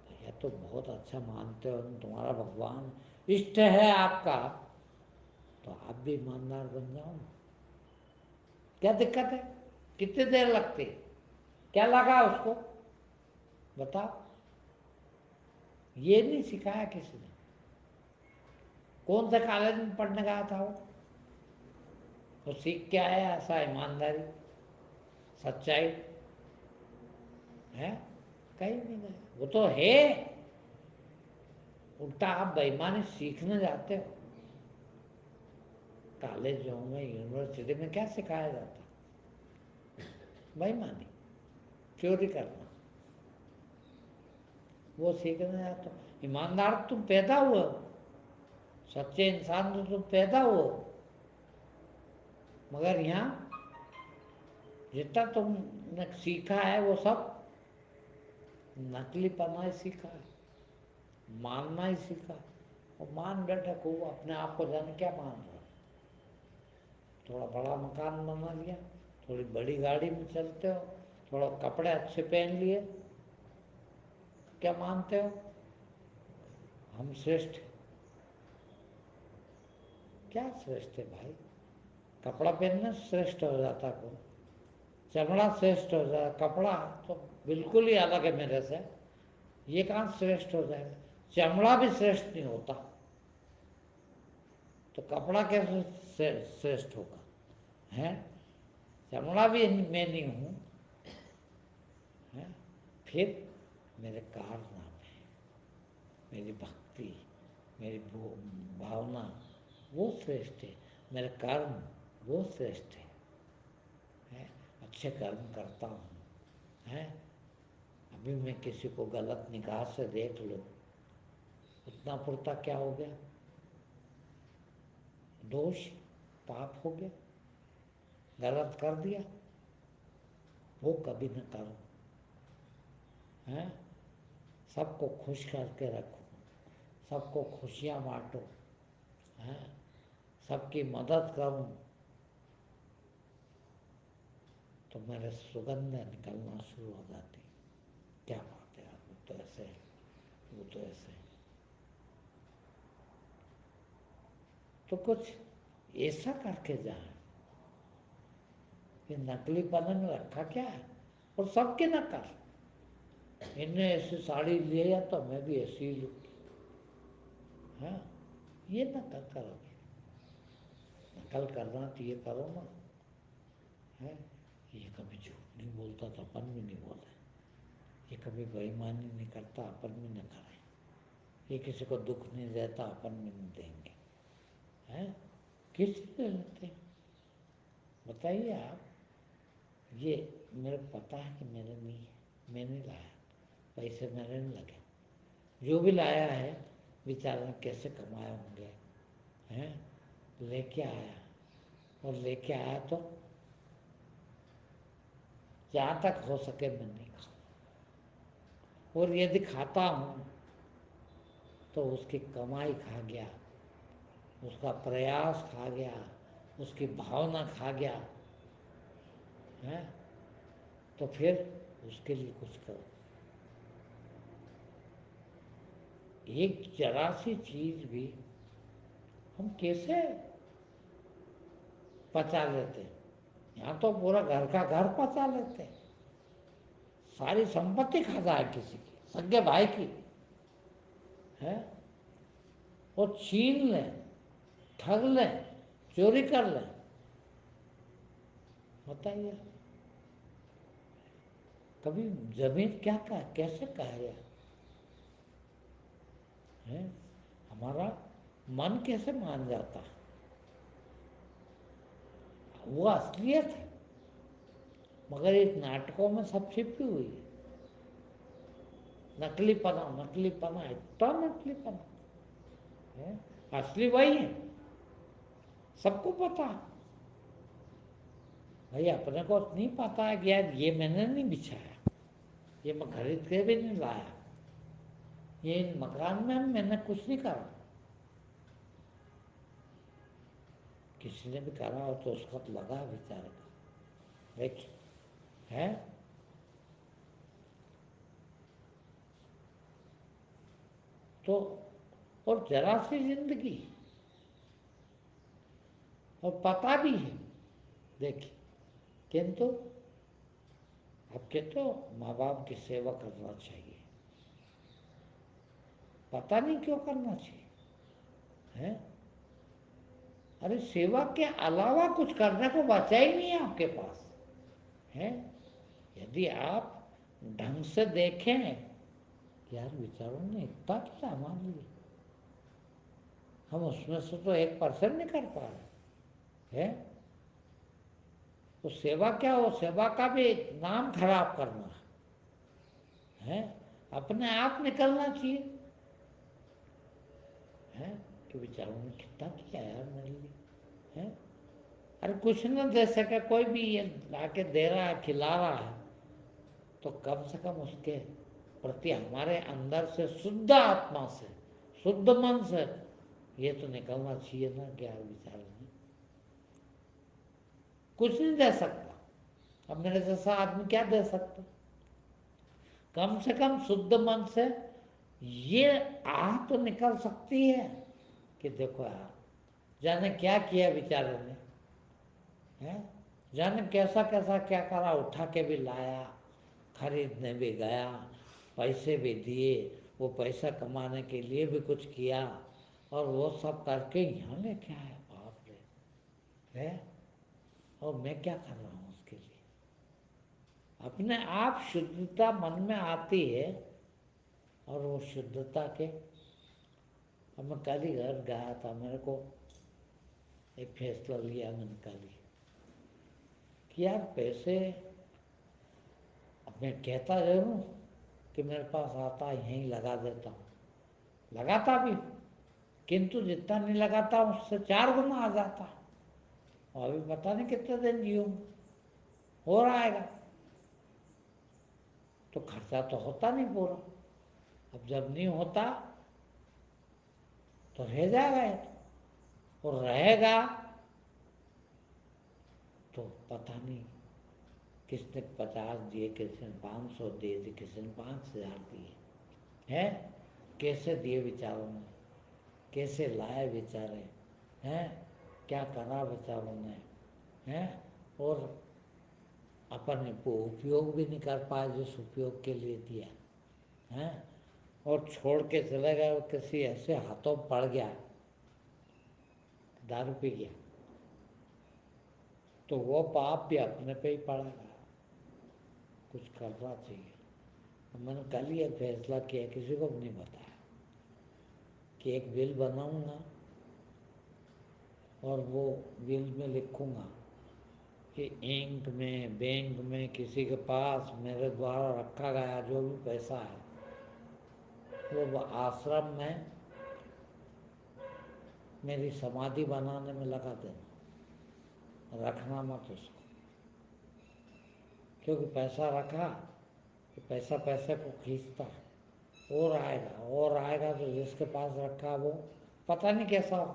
भैया तो बहुत अच्छा मानते हो, तुम्हारा भगवान इष्ट है आपका, तो आप भी ईमानदार बन जाओ ना। क्या दिक्कत है? कितनी देर लगती है? क्या लगा उसको बताओ? ये नहीं सिखाया किसी ने। कौन से कॉलेज में पढ़ने गया था वो सीख के आया ऐसा ईमानदारी, सच्चाई? है कहीं नहीं गया, वो तो है। उल्टा आप बेईमानी सीखने जाते हो। कॉलेजों में, यूनिवर्सिटी में क्या सिखाया जाता? बेईमानी, चोरी करना, वो सीखने जाते हो। ईमानदार तुम पैदा हुए हो, सच्चे इंसान तो तुम पैदा हुए हो, मगर यहाँ जितना तुमने सीखा है वो सब नकलीपना ही सीखा है, मानना ही सीखा है। और मान बैठे को अपने आप को जाने क्या मान रहा है? थोड़ा बड़ा मकान बना लिया, थोड़ी बड़ी गाड़ी में चलते हो, थोड़ा कपड़े अच्छे पहन लिए, क्या मानते हो? हम श्रेष्ठ हैं। क्या श्रेष्ठ है भाई? कपड़ा पहनना श्रेष्ठ हो जाता कौन? चमड़ा श्रेष्ठ हो जाए? कपड़ा तो बिल्कुल ही अलग है मेरे से, ये कहाँ श्रेष्ठ हो जाएगा? चमड़ा भी श्रेष्ठ नहीं होता, तो कपड़ा कैसे श्रेष्ठ होगा? है चमड़ा भी मैं नहीं हूँ, है फिर मेरे कारनामे, मेरी भक्ति, मेरी भावना वो श्रेष्ठ है, मेरे कर्म वो श्रेष्ठ है? अच्छे कर्म करता हूँ, है? अभी मैं किसी को गलत निगाह से देख लूँ, उतना पुरता क्या हो गया? दोष, पाप हो गया, गलत कर दिया। वो कभी न करो, हैं? सबको खुश करके रखो, सबको खुशियाँ बांटो, हैं? सबकी मदद करूं, तो मेरे सुगंध निकलना शुरू हो जाती। क्या बात है यार, वो तो ऐसे है, वो तो ऐसे है। तो कुछ ऐसा करके जाए कि नकलीपन में रखा क्या है, और सबके नकल। इनने ऐसी साड़ी लिया तो मैं भी ऐसी ही लूँ, हाँ? ये नकल करो, नकल करना तो ये करो ना, है? ये कभी झूठ नहीं बोलता तो अपन भी नहीं बोले, ये कभी बेईमानी नहीं करता अपन भी न करें, ये किसी को दुख नहीं देता अपन भी नहीं देंगे, हैं? किस ले लेते हैं? बताइए आप। ये मेरे पता है कि मेरे नहीं है, मैं नहीं लाया, पैसे मेरे नहीं लगे, जो भी लाया है बेचारे ने कैसे कमाए होंगे, हैं? लेके आया, और लेके आया तो जहाँ तक हो सके मैं नहीं खाऊं, और यदि खाता हूँ तो उसकी कमाई खा गया, उसका प्रयास खा गया, उसकी भावना खा गया, है? तो फिर उसके लिए कुछ करो। एक जरा सी चीज भी हम कैसे पचा लेते हैं? यहाँ तो पूरा घर का घर पचा लेते हैं, सारी संपत्ति खा जाए किसी की, सगे भाई की, है? वो छीन लें, ठग लें, चोरी कर लें। बताइए, कभी जमीन क्या कहा, कैसे कहा है? हमारा मन कैसे मान जाता है? वो असलियत है, मगर इस नाटकों में सब छिपी हुई है। नकलीपना, नकलीपना, इतना नकलीपना है, असली वही है, सबको पता है। भाई अपने को नहीं पता है कि यार ये मैंने नहीं बिछाया, ये मैं खरीद के भी नहीं लाया, ये मकान में मैंने कुछ नहीं करा, किसी ने भी करा हो तो उसका तो लगा बेचारे का, देखिए, है? तो और जरा सी जिंदगी, और पता भी है, देखिए, किंतु आप कहते हो माँ बाप की सेवा करना चाहिए, पता नहीं क्यों करना चाहिए, है? अरे सेवा के अलावा कुछ करने को बचा ही नहीं है आपके पास, है? यदि आप ढंग से देखें, यार बेचारों ने इतना किया हमारे लिए, हम उसमें से तो 1% नहीं कर पा रहे, है? तो सेवा क्या हो, सेवा का भी नाम खराब करना है? अपने आप निकलना चाहिए, है? कि बेचारों ने कितना किया यार मेरे लिए, है? अरे कुछ न दे सके कोई भी, ये लाके दे रहा है, खिला रहा है, तो कम से कम उसके प्रति हमारे अंदर से शुद्ध आत्मा से, शुद्ध मन से ये तो निकलना चाहिए ना कि यार बेचारे ने कुछ नहीं दे सकता, अब मेरे जैसा आदमी क्या दे सकता? कम से कम शुद्ध मन से ये आह तो निकल सकती है कि देखो यार, जाने क्या किया बेचारे ने, है? जाने कैसा कैसा क्या करा, उठा के भी लाया, खरीदने भी गया, पैसे भी दिए, वो पैसा कमाने के लिए भी कुछ किया, और वो सब करके यहाँ लेके आया, बाप रे, है? और मैं क्या कर रहा हूँ उसके लिए? अपने आप शुद्धता मन में आती है। और वो शुद्धता के, अब मैं कल ही घर गया था, मेरे को एक फैसला लिया मैंने कल ही कि यार पैसे, अब मैं कहता जरूर कि मेरे पास आता यहीं लगा देता हूँ, लगाता भी, किंतु जितना नहीं लगाता उससे 4 गुना आ जाता। और अभी पता नहीं कितने दिन जीऊंगा, हो रहा है, तो खर्चा तो होता नहीं पूरा। अब जब नहीं होता तो रह जाएगा ये, तो और रहेगा तो पता नहीं किसने 50 दिए, किसी ने 500 दिए, किसी ने 5,000 दिए हैं, कैसे दिए बेचारों ने, कैसे लाए बेचारे हैं, क्या करा बेचारों ने हैं, और अपन उपयोग भी नहीं कर पाए जिस उपयोग के लिए दिया हैं, और छोड़ के चले गए, और किसी ऐसे हाथों पड़ गया, दारू पी गया, तो वो पाप भी अपने पे ही पड़ेगा। कुछ करना चाहिए। मैंने कल ही एक फैसला किया, किसी को भी नहीं बताया, कि एक बिल बनाऊंगा और वो बिल में लिखूंगा कि इंक में, बैंक में, किसी के पास मेरे द्वारा रखा गया जो भी पैसा है वो आश्रम में मेरी समाधि बनाने में लगा देना, रखना मत उसको। क्योंकि पैसा रखा कि पैसा पैसे को खींचता है, और आएगा, तो जिसके पास रखा वो पता नहीं कैसा हो,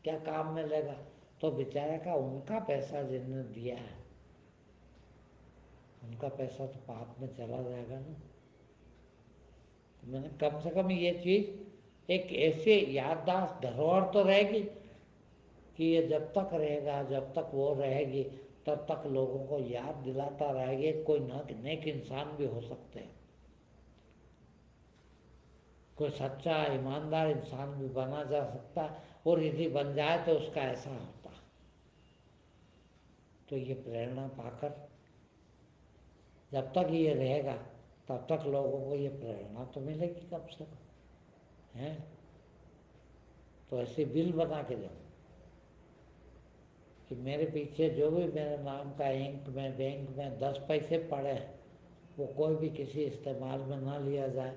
क्या काम में लेगा, तो बेचारे का उनका पैसा जिन्होंने दिया है उनका पैसा तो पाप में चला जाएगा ना। तो मैंने कम से कम ये चीज एक ऐसे याददाश्त धरोहर तो रहेगी कि ये जब तक रहेगा, जब तक वो रहेगी, तब तक लोगों को याद दिलाता रहेगी कोई नेक इंसान भी हो सकते हैं, कोई सच्चा ईमानदार इंसान भी बना जा सकता है, और यदि बन जाए तो उसका ऐसा होता। तो ये प्रेरणा पाकर जब तक ये रहेगा तब तक लोगों को ये प्रेरणा तो मिलेगी कम से कम है। तो ऐसे बिल बना के दो कि मेरे पीछे जो भी मेरे नाम का इंक में, बैंक में 10 पैसे पड़े हैं वो कोई भी किसी इस्तेमाल में ना लिया जाए।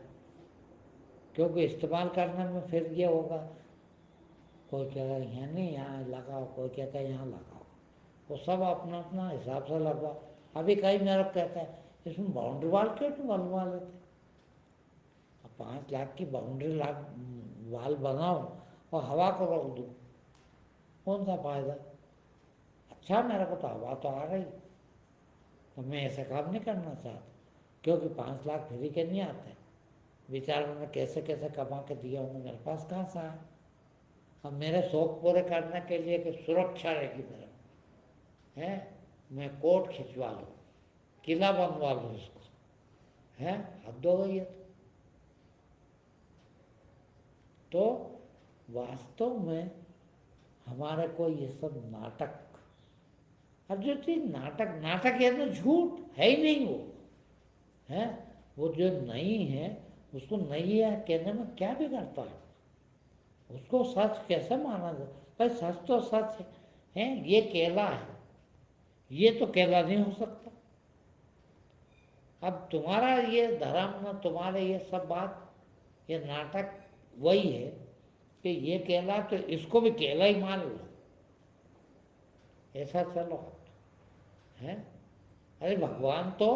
क्योंकि इस्तेमाल करने में फिर ये होगा, कोई कहेगा यहाँ नहीं, यहाँ लगाओ, कोई कहता है यहाँ लगाओ, वो सब अपना अपना हिसाब से लगवाओ। अभी कई मेरे को कहते हैं इसमें बाउंड्री वाल क्यों नहीं बनवा लेते, अब 5 लाख की बाउंड्री वाल बनाओ और हवा को रोक दो, कौन सा फायदा। अच्छा मेरे को तो हवा तो आ गई, तो मैं ऐसा काम नहीं करना चाहता, क्योंकि 5 लाख फ्री के नहीं आते, बेचारों ने कैसे कैसे कमा के दिया होंगे, मेरे पास कहाँ से आया। अब मेरे शौक पूरे करने के लिए कि सुरक्षा रहेगी मेरे है, मैं कोट खिंचवा लूँ, किला बनवा लूँ उसको, है हद हो गई है। तो वास्तव में हमारे को ये सब नाटक, अब जो चीज नाटक नाटक है तो झूठ है ही नहीं वो है, वो जो नहीं है उसको नहीं है कहने में क्या बिगड़ता है, उसको सच कैसे माना जाए। भाई सच तो सच है, ये केला है, ये तो केला नहीं हो सकता। अब तुम्हारा ये धर्म न तुम्हारे ये सब बात, ये नाटक वही है कि ये केला तो इसको भी केला ही मान लो, ऐसा चलो है। अरे भगवान तो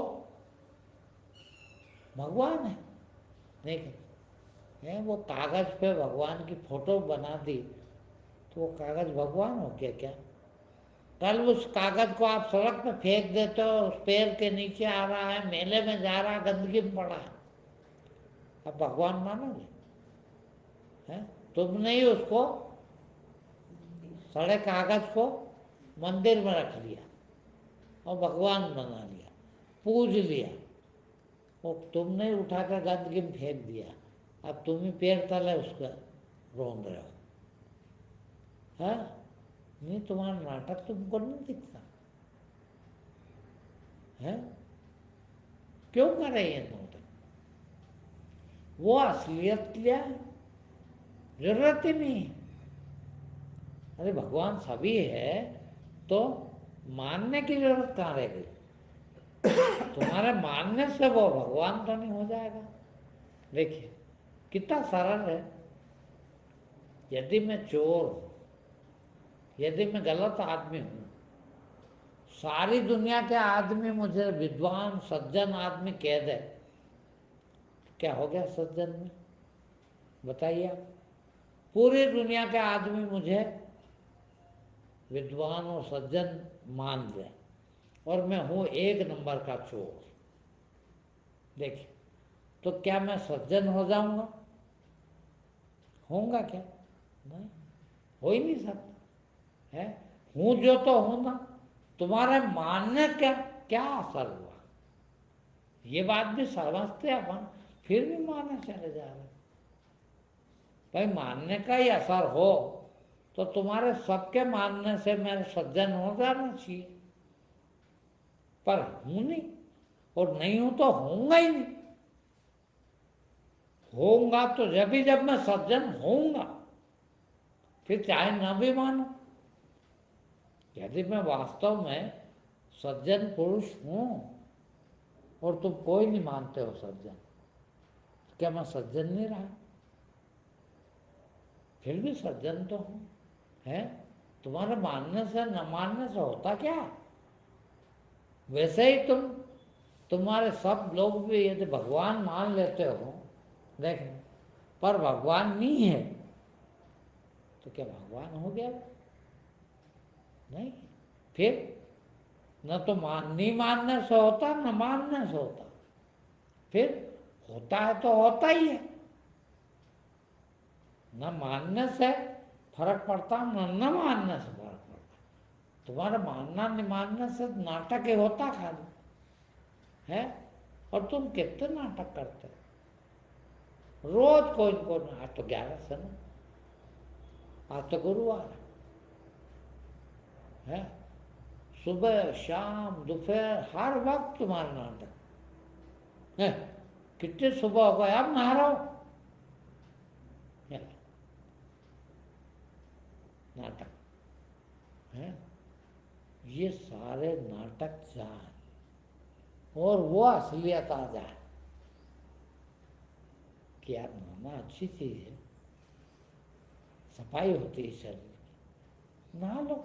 भगवान है, नहीं है, वो कागज पे भगवान की फोटो बना दी तो वो कागज भगवान हो गया क्या। कल उस कागज को आप सड़क पे फेंक देते हो, उस पेड़ के नीचे आ रहा है, मेले में जा रहा है, गंदगी में पड़ा है, अब भगवान मानोगे है। तुमने ही उसको सड़े कागज को मंदिर में रख लिया और भगवान बना लिया, पूज लिया, वो तुमने ही उठा कर गंदगी में फेंक दिया, अब तुम ही पैर तले उसका रोंद रहे हो है। नहीं तुम्हारा नाटक तुमको नहीं दिखता। है? क्यों करे ये नोट? वो असलियत लिया, जरूरत ही नहीं है। अरे भगवान सभी है तो मानने की जरूरत कहाँ रह गई? तुम्हारे मानने से वो भगवान तो नहीं हो जाएगा। देखिए कितना सरल है। यदि मैं चोर हूं, यदि मैं गलत आदमी हूं, सारी दुनिया के आदमी मुझे विद्वान सज्जन आदमी कह दे, क्या हो गया सज्जन में? बताइए आप। पूरी दुनिया के आदमी मुझे विद्वान और सज्जन मान ले और मैं हूं एक नंबर का चोर, देखिए तो क्या मैं सज्जन हो जाऊंगा? होऊंगा क्या? नहीं, हो ही नहीं सकता है। हूं जो तो हूं ना। तुम्हारे मानने क्या क्या असर हुआ? ये बात भी समझते अपन, फिर भी मानने चले जा रहे। भाई मानने का ही असर हो तो तुम्हारे सबके मानने से मेरे सज्जन हो जाना चाहिए, पर हूं नहीं और नहीं हूं तो होऊंगा ही नहीं। होऊंगा तो जब मैं सज्जन होऊंगा, फिर चाहे न भी मानो। यदि मैं वास्तव में सज्जन पुरुष हूं और तुम कोई नहीं मानते हो सज्जन, तो क्या मैं सज्जन नहीं रहा? फिर भी सज्जन तो हूं, है? तुम्हारे मानने से न मानने से होता क्या है? वैसे ही तुम्हारे सब लोग भी यदि भगवान मान लेते हो, देखो, पर भगवान नहीं है तो क्या भगवान हो गया? नहीं। फिर न तो नहीं मानने से होता, न मानने से होता। फिर होता है तो होता ही है। न मानने से फर्क पड़ता, न मानने से फर्क पड़ता। तुम्हारा मानना नहीं मानने से नाटक ही होता खाली, है? और तुम कितने नाटक करते हो रोज? कोई कोई, आज तो 11 से ना, आज तो गुरुवार है। सुबह शाम दोपहर हर वक्त तुम्हारा नाटक है। कितने सुबह हो गए, अब नहा रहा हो? नाटक है। ये सारे नाटक जाए और वो असलियत आ जाए कि यार नहाना अच्छी चीज है, सफाई होती है शरीर की, नहा लो।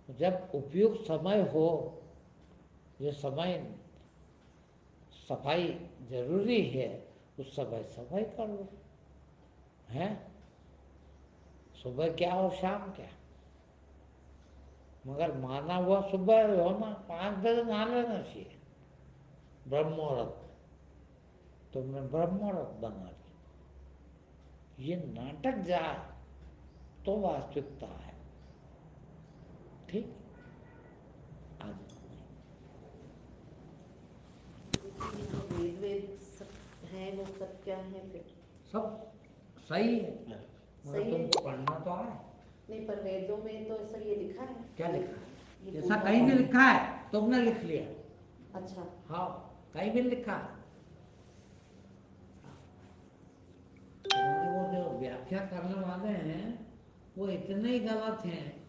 जब उपयुक्त समय हो, जो समय सफाई जरूरी है, उस समय सफाई कर लो, है? सुबह क्या और शाम क्या, मगर माना हुआ सुबह होना 5 बजे नहा लेना चाहिए ब्रह्म मुहूर्त। तुमने ब्रह्म मुहूर्त बना ली। ये नाटक जाए तो वास्तविकता है। ठीक, आज यहाँ वेद वेद सब है, वो सब क्या है फिर? सब सही है, मगर सही है। तुमको पढ़ना तो आए। नहीं, पर वेदों में तो ऐसा ये लिखा है। क्या लिखा है? ये ऐसा पूजा कहीं नहीं पाठ। लिखा है, तुमने लिख लिया। अच्छा। हाँ, कहीं भी लिखा है। तुम्हारे वो जो व्याख्या करने वाले हैं वो इतने ही गलत हैं